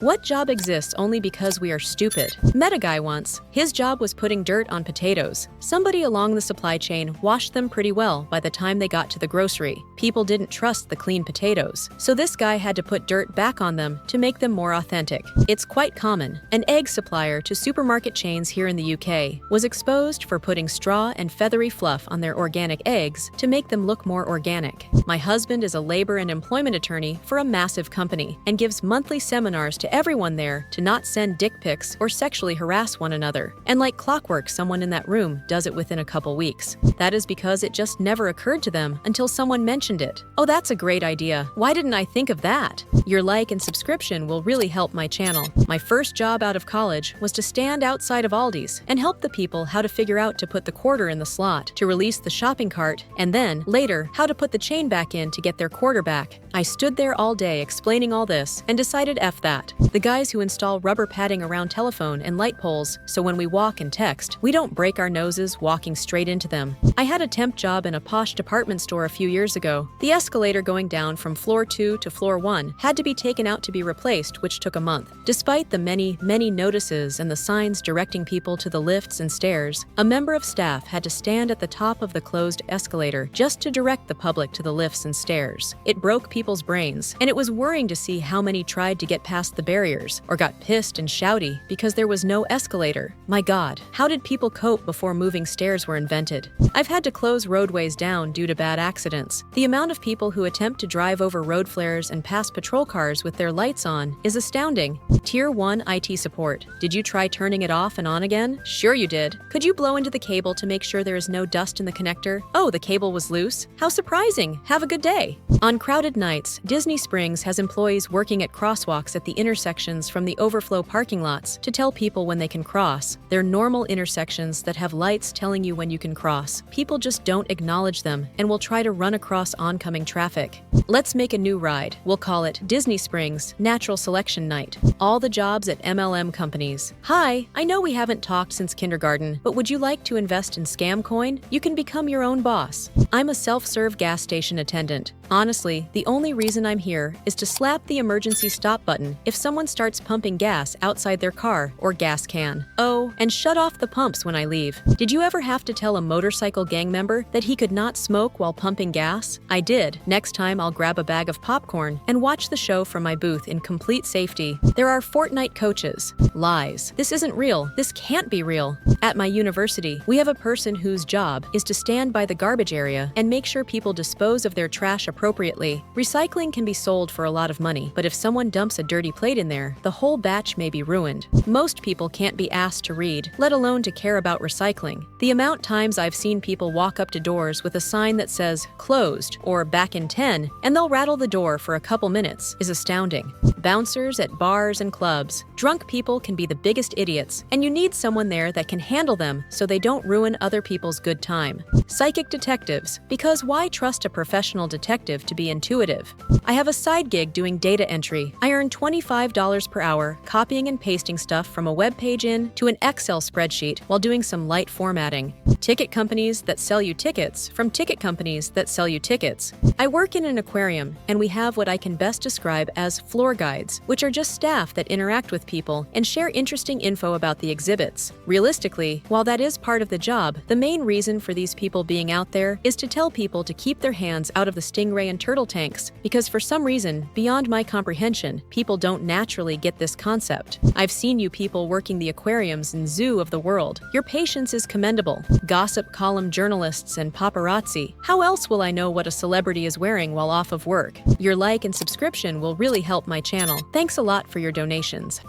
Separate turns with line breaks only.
What job exists only because we are stupid? Met a guy once. His job was putting dirt on potatoes. Somebody along the supply chain washed them pretty well by the time they got to the grocery. People didn't trust the clean potatoes, so this guy had to put dirt back on them to make them more authentic. It's quite common. An egg supplier to supermarket chains here in the UK was exposed for putting straw and feathery fluff on their organic eggs to make them look more organic. My husband is a labor and employment attorney for a massive company and gives monthly seminars to everyone there to not send dick pics or sexually harass one another. And like clockwork, someone in that room does it within a couple weeks. That is because it just never occurred to them until someone mentioned it. Oh, that's a great idea. Why didn't I think of that? Your like and subscription will really help my channel. My first job out of college was to stand outside of Aldi's and help the people how to figure out to put the quarter in the slot, to release the shopping cart, and then, later, how to put the chain back in to get their quarter back. I stood there all day explaining all this and decided F that. The guys who install rubber padding around telephone and light poles so when we walk and text, we don't break our noses walking straight into them. I had a temp job in a posh department store a few years ago. The escalator going down from floor 2 to floor 1 had to be taken out to be replaced, which took a month. Despite the many notices and the signs directing people to the lifts and stairs, a member of staff had to stand at the top of the closed escalator just to direct the public to the lifts and stairs. It broke people's brains, and it was worrying to see how many tried to get past the barriers or got pissed and shouty because there was no escalator. My God, how did people cope before moving stairs were invented? I've had to close roadways down due to bad accidents. The amount of people who attempt to drive over road flares and pass patrol cars with their lights on is astounding. Tier 1 IT support. Did you try turning it off and on again? Sure you did. Could you blow into the cable to make sure there is no dust in the connector? Oh, the cable was loose? How surprising. Have a good day. On crowded nights, Disney Springs has employees working at crosswalks at the intersections from the overflow parking lots to tell people when they can cross. They're normal intersections that have lights telling you when you can cross. People just don't acknowledge them and will try to run across oncoming traffic. Let's make a new ride. We'll call it Disney Springs Natural Selection Night. All the jobs at MLM companies. Hi, I know we haven't talked since kindergarten, but would you like to invest in Scamcoin? You can become your own boss. I'm a self-serve gas station attendant. Honestly, the only reason I'm here is to slap the emergency stop button if someone starts pumping gas outside their car or gas can. Oh, and shut off the pumps when I leave. Did you ever have to tell a motorcycle gang member that he could not smoke while pumping gas? I did. Next time I'll grab a bag of popcorn and watch the show from my booth in complete safety. There are Fortnite coaches. Lies. This isn't real. This can't be real. At my university, we have a person whose job is to stand by the garbage area and make sure people dispose of their trash appropriately. Recycling can be sold for a lot of money, but if someone dumps a dirty plate in there, the whole batch may be ruined. Most people can't be asked to read, let alone to care about recycling. The amount times I've seen people walk up to doors with a sign that says closed or back in 10, and they'll rattle the door for a couple minutes is astounding. Bouncers at bars and clubs. Drunk people can be the biggest idiots, and you need someone there that can handle them so they don't ruin other people's good time. Psychic detectives, because why trust a professional detective to be intuitive? I have a side gig doing data entry. I earn $25 per hour copying and pasting stuff from a web page to an Excel spreadsheet while doing some light formatting. Ticket companies that sell you tickets from ticket companies that sell you tickets. I work in an aquarium, and we have what I can best describe as floor guides, which are just staff that interact with people and share interesting info about the exhibits. Realistically, while that is part of the job, the main reason for these people being out there is to tell people to keep their hands out of the stingray and turtle tanks, because for some reason, beyond my comprehension, people don't naturally get this concept. I've seen you people working the aquariums and zoo of the world. Your patience is commendable. Gossip column journalists and paparazzi. How else will I know what a celebrity is wearing while off of work? Your like and subscription will really help my channel. Thanks a lot for your donations.